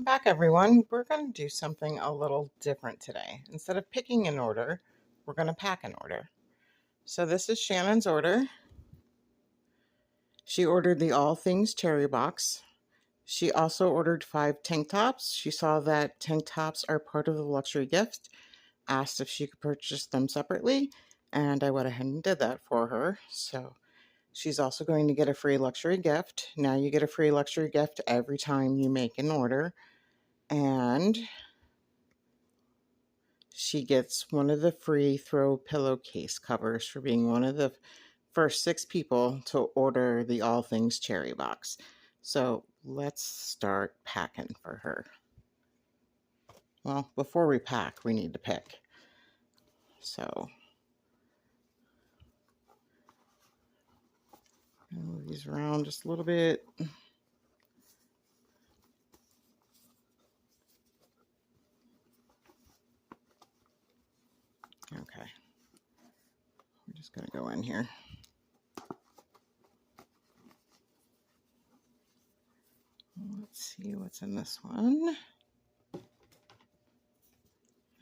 Back everyone, we're going to do something a little different today. Instead of picking an order, we're going to pack an order. So this is Shannon's order. She ordered the All Things Cherry box. She also ordered 5 tank tops. She saw that tank tops are part of the luxury gift, asked if she could purchase them separately, and I went ahead and did that for her. So she's also going to get a free luxury gift. Now you get a free luxury gift every time you make an order. And she gets one of the free throw pillowcase covers for being one of the first 6 people to order the All Things Cherry box. So let's start packing for her. Well, before we pack, we need to pick. So move these around just a little bit. Okay, we're just going to go in here. Let's see what's in this one.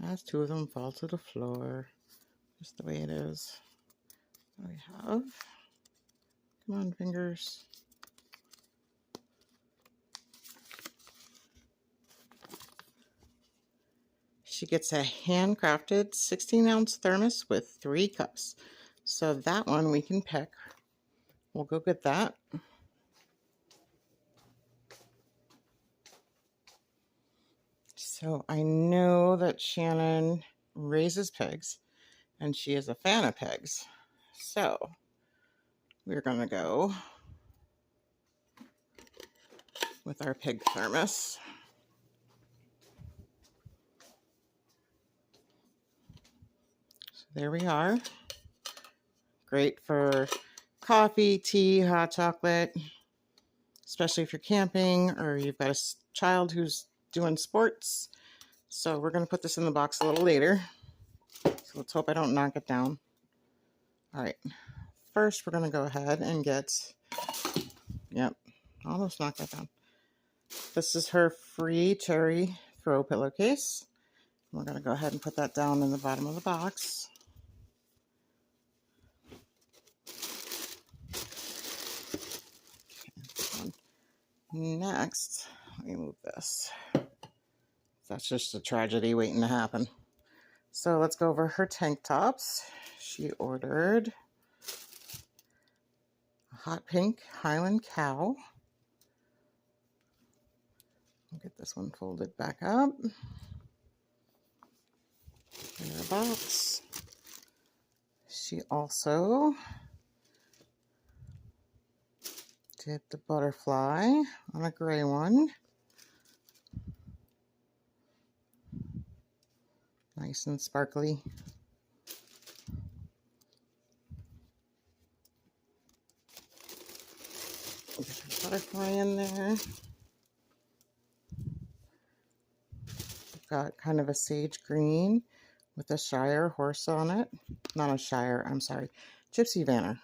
As 2 of them fall to the floor, just the way it is. So we have, come on, fingers. She gets a handcrafted 16-ounce thermos with 3 cups. So that one we can pick. We'll go get that. So I know that Shannon raises pigs, and she is a fan of pigs. So we're going to go with our pig thermos. So there we are. Great for coffee, tea, hot chocolate, especially if you're camping or you've got a child who's doing sports. So we're going to put this in the box a little later. So let's hope I don't knock it down. All right. First, we're going to go ahead and get, yep, almost knocked that down. This is her free cherry throw pillowcase. We're going to go ahead and put that down in the bottom of the box. Okay, next, let me move this. That's just a tragedy waiting to happen. So let's go over her tank tops. She ordered a hot pink Highland cow. I'll get this one folded back up. In her box. She also did the butterfly on a gray one. Nice and sparkly. Get her butterfly in there. We've got kind of a sage green with a Shire horse on it. Not a Shire, I'm sorry. Gypsy Vanner.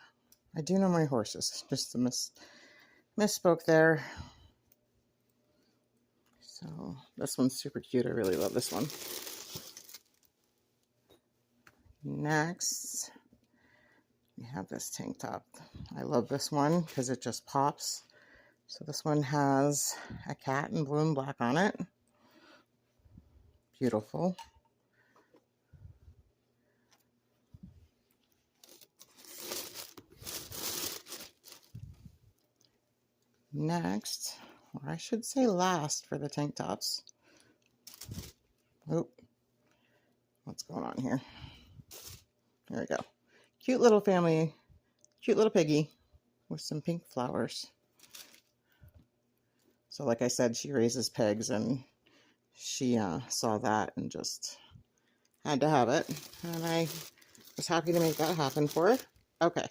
I do know my horses. Just a misspoke there. So this one's super cute. I really love this one. Next, we have this tank top. I love this one because it just pops. So this one has a cat in blue and black on it. Beautiful. Next, or I should say last for the tank tops. Oop, what's going on here? There we go. Cute little family, cute little piggy with some pink flowers. So like I said, she raises pigs, and she saw that and just had to have it. And I was happy to make that happen for her. Okay,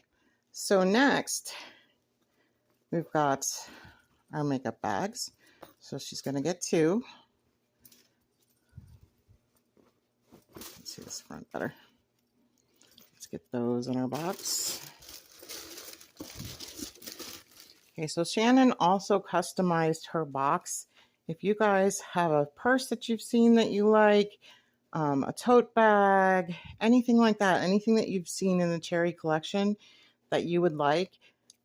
so next we've got our makeup bags. So she's going to get 2. Let's see this front better. Let's get those in our box. Okay, so Shannon also customized her box If you guys have a purse that you've seen that you like, a tote bag, anything like that, anything that you've seen in the Cherry collection that you would like,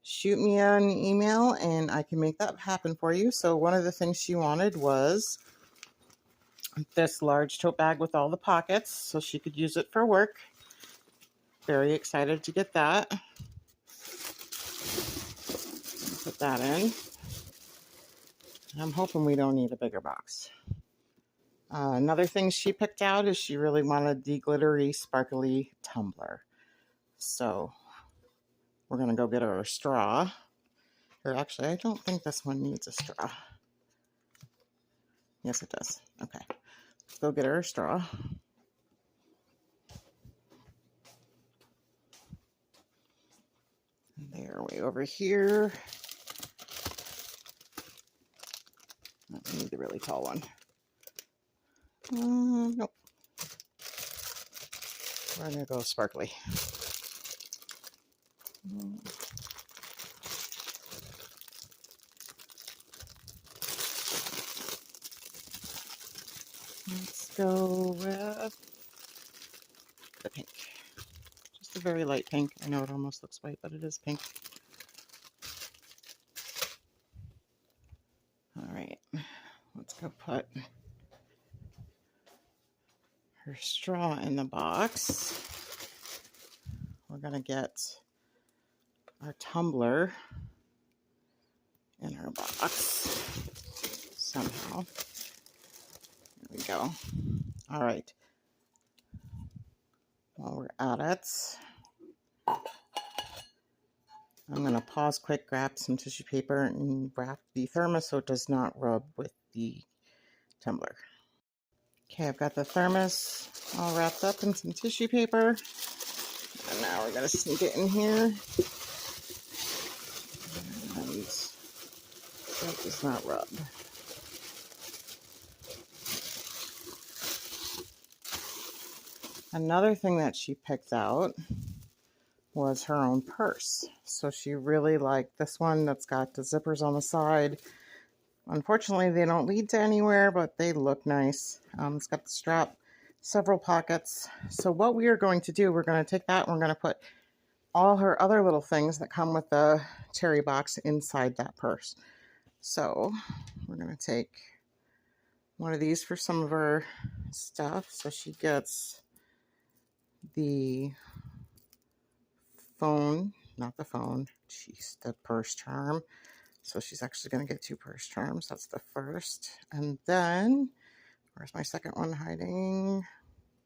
shoot me an email and I can make that happen for you. So one of the things she wanted was this large tote bag with all the pockets so she could use it for work. Very excited to get that. Put that in. I'm hoping we don't need a bigger box. Another thing she picked out is she really wanted the glittery, sparkly tumbler. So we're going to go get her a straw. Or actually, I don't think this one needs a straw. Yes, it does. Okay. Let's go get her a straw. They're way over here. I need the really tall one. Nope. We're going to go sparkly. Let's go with the pink. Just a very light pink. I know it almost looks white, but it is pink. All right. Let's go put her straw in the box. We're going to get our tumbler in her box somehow. There we go. All right. While we're at it, I'm going to pause quick, grab some tissue paper, and wrap the thermos so it does not rub with the tumbler. Okay, I've got the thermos all wrapped up in some tissue paper. And now we're going to sneak it in here. And that does not rub. Another thing that she picked out was her own purse. So she really liked this one that's got the zippers on the side. Unfortunately, they don't lead to anywhere, but they look nice. It's got the strap, several pockets. So what we are going to do, we're going to take that and we're going to put all her other little things that come with the Cherry box inside that purse. So we're going to take one of these for some of her stuff. So she gets the phone, not the phone, jeez, the purse charm. So she's actually going to get 2 purse charms. That's the first. And then, where's my second one hiding?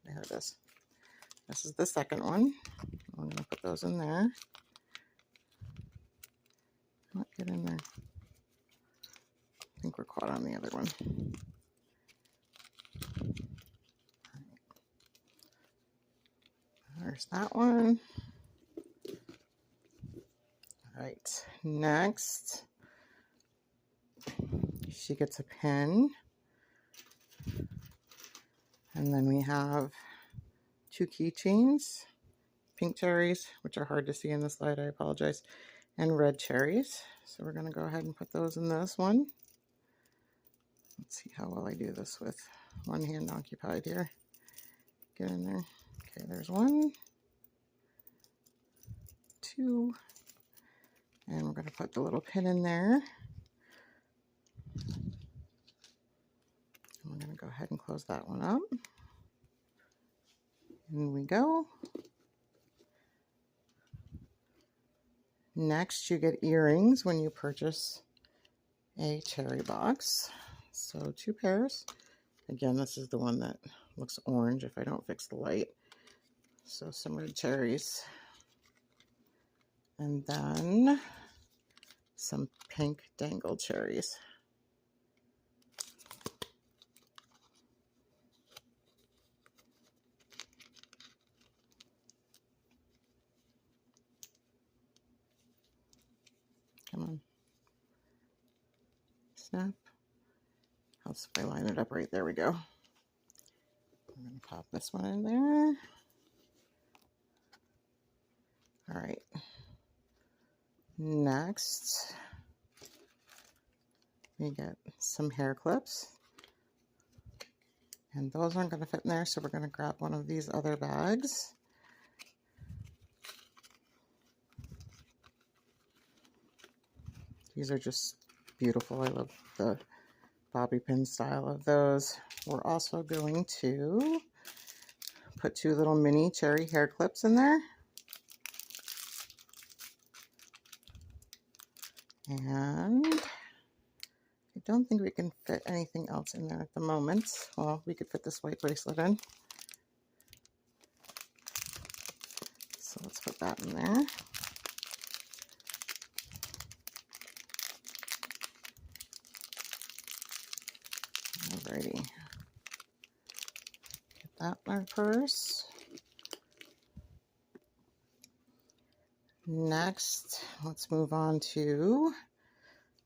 There it is. This is the second one. I'm going to put those in there. Get in there. I think we're caught on the other one. There's that one. All right, next, she gets a pen. And then we have 2 keychains, pink cherries, which are hard to see in the slide, I apologize, and red cherries. So we're going to go ahead and put those in this one. Let's see how well I do this with one hand occupied here. Get in there. Okay, there's 1, 2, and we're going to put the little pin in there. And we're going to go ahead and close that one up. In we go. Next, you get earrings when you purchase a Cherry box. So 2 pairs. Again, this is the one that looks orange if I don't fix the light. So some red cherries. And then some pink dangle cherries. Come on. Snap. Helps if I line it up right. There we go. I'm going to pop this one in there. All right. Next, We get some hair clips. And those aren't going to fit in there, so we're going to grab one of these other bags. These are just beautiful. I love the bobby pin style of those. We're also going to put 2 little mini cherry hair clips in there. And I don't think we can fit anything else in there at the moment. Well, we could fit this white bracelet in. So let's put that in there. Alrighty. Get that in our purse. Next, let's move on to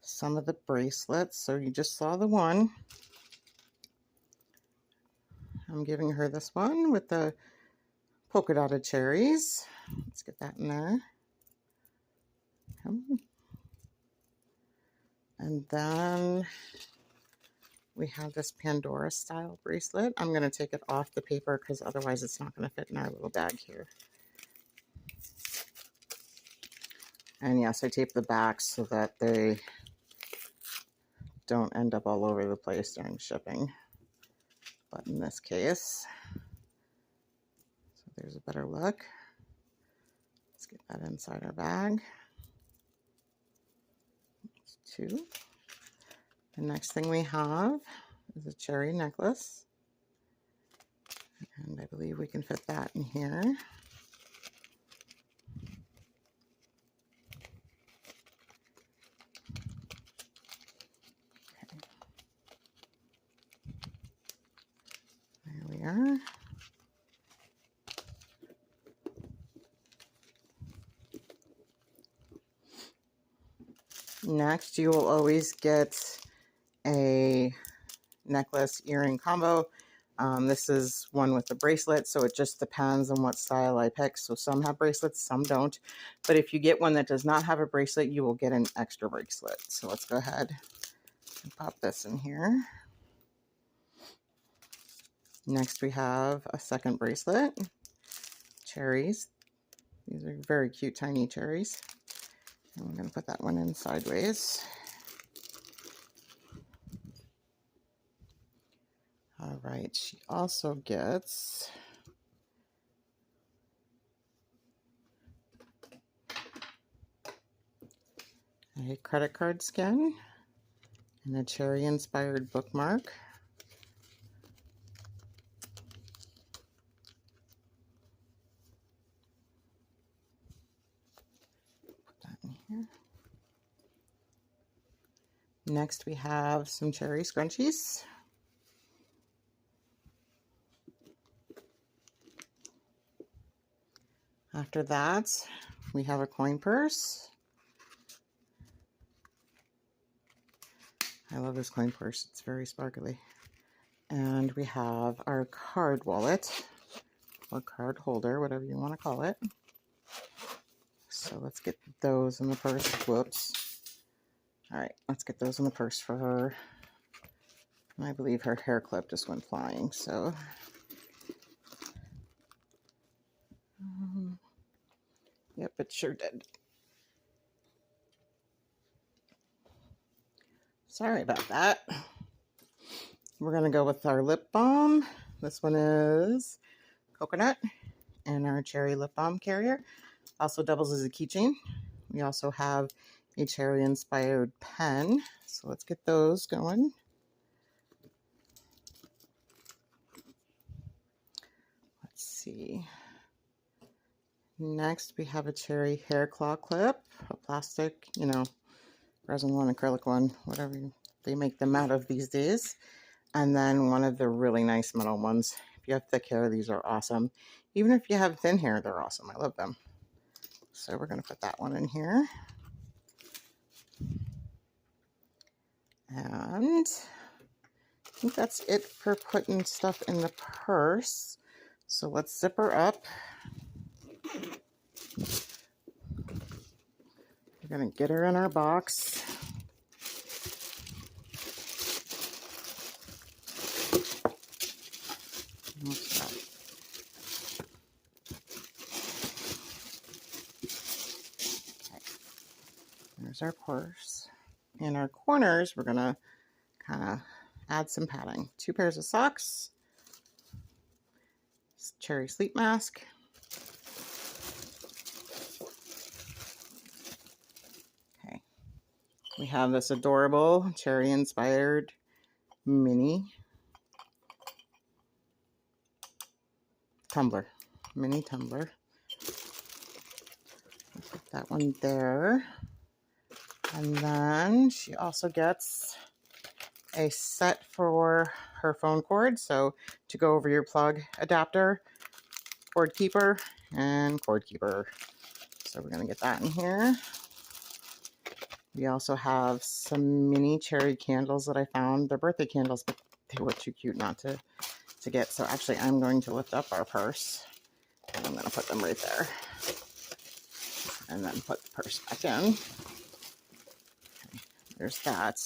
some of the bracelets. So you just saw the one. I'm giving her this one with the polka dotted cherries. Let's get that in there. And then we have this Pandora style bracelet. I'm going to take it off the paper because otherwise it's not going to fit in our little bag here. And yes, I tape the backs so that they don't end up all over the place during shipping. But in this case, so there's a better look. Let's get that inside our bag. That's 2. The next thing we have is a cherry necklace. And I believe we can fit that in here. Okay. There we are. Next, you will always get a necklace earring combo. This is one with the bracelet, so it just depends on what style I pick. So some have bracelets, some don't. But if you get one that does not have a bracelet, you will get an extra bracelet. So let's go ahead and pop this in here. Next, we have a second bracelet. Cherries. These are very cute, tiny cherries. And we're going to put that one in sideways. All right, she also gets a credit card skin and a cherry-inspired bookmark. Put that in here. Next, we have some cherry scrunchies. After that, we have a coin purse. I love this coin purse. It's very sparkly. And we have our card wallet or card holder, whatever you want to call it. So let's get those in the purse. Whoops. All right, let's get those in the purse for her. And I believe her hair clip just went flying, so. Yep, it sure did. Sorry about that. We're going to go with our lip balm. This one is coconut, and our cherry lip balm carrier. Also doubles as a keychain. We also have a cherry inspired pen. So let's get those going. Let's see. Next, we have a cherry hair claw clip, a plastic, resin one, acrylic one, whatever they make them out of these days. And then one of the really nice metal ones. If you have thick hair, these are awesome. Even if you have thin hair, they're awesome. I love them. So we're going to put that one in here. And I think that's it for putting stuff in the purse. So let's zip her up. We're going to get her in our box. What's that? Okay. There's our purse. In our corners, we're gonna kind of add some padding. 2 pairs of socks, cherry sleep mask, okay. We have this adorable cherry inspired mini tumbler. Put that one there. And then she also gets a set for her phone cord. So to go over your plug adapter, cord keeper, and cord keeper. So we're gonna get that in here. We also have some mini cherry candles that I found. They're birthday candles, but they were too cute not to get. So actually I'm going to lift up our purse and I'm gonna put them right there. And then put the purse back in. Okay, there's that.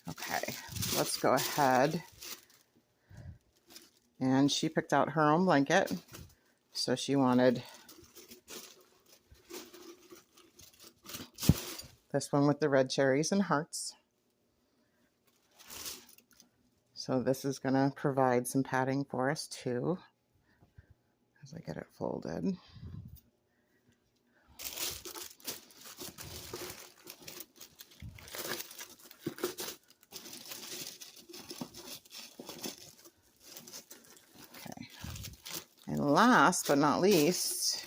Okay, let's go ahead. And she picked out her own blanket. So she wanted this one with the red cherries and hearts. So this is gonna provide some padding for us too, as I get it folded. Okay, and last but not least,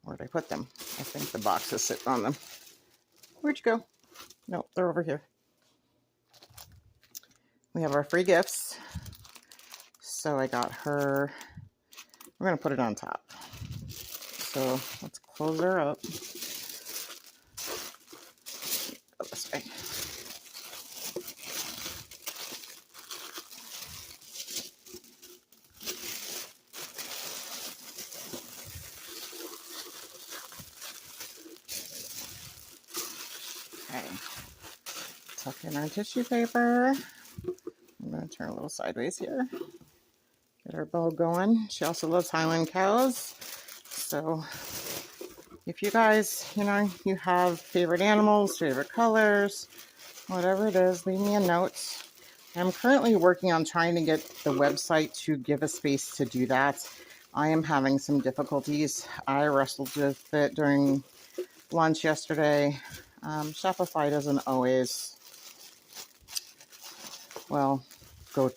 where did I put them? I think the box is sitting on them. Where'd you go? No, they're over here. We have our free gifts. So I got her, we're gonna put it on top. So let's close her up. Go this way. Okay. Tuck in our tissue paper. I'm gonna turn a little sideways here. Get our bow going. She also loves Highland cows. So if you guys, you have favorite animals, favorite colors, whatever it is, leave me a note. I'm currently working on trying to get the website to give a space to do that. I am having some difficulties. I wrestled with it during lunch yesterday. Shopify doesn't always, well, go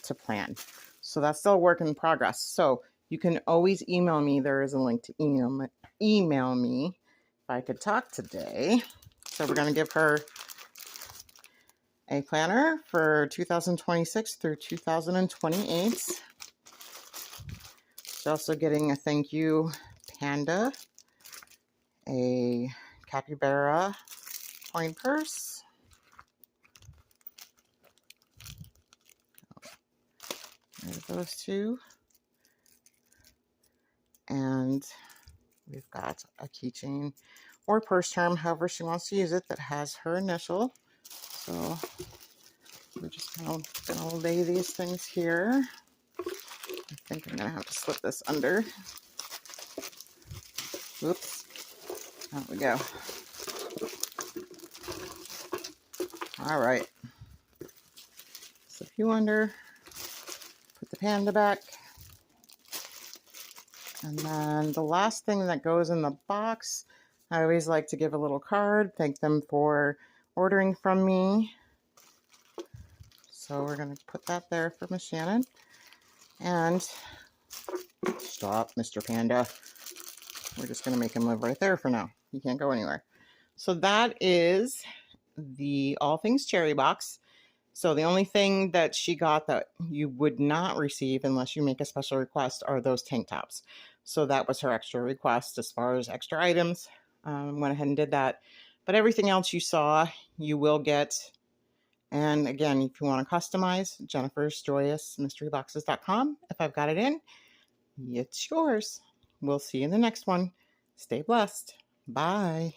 to plan. So that's still a work in progress. So you can always email me. There is a link to email me if I could talk today. So we're going to give her a planner for 2026 through 2028. She's also getting a thank you panda, a capybara coin purse, there's those two, and we've got a keychain or purse charm, however she wants to use it, that has her initial. So we're just gonna lay these things here. I think I'm gonna have to slip this under. Oops. There we go. All right. So if you under, put the panda back. And then the last thing that goes in the box, I always like to give a little card, thank them for ordering from me. So we're going to put that there for Miss Shannon. And stop, Mr. Panda. We're just going to make him live right there for now. He can't go anywhere. So that is the All Things Cherry box. So the only thing that she got that you would not receive unless you make a special request are those tank tops. So that was her extra request as far as extra items. Went ahead and did that. But everything else you saw, you will get. And again, if you want to customize, jennifersjoyousmysteryboxes.com. If I've got it in, it's yours. We'll see you in the next one. Stay blessed. Bye.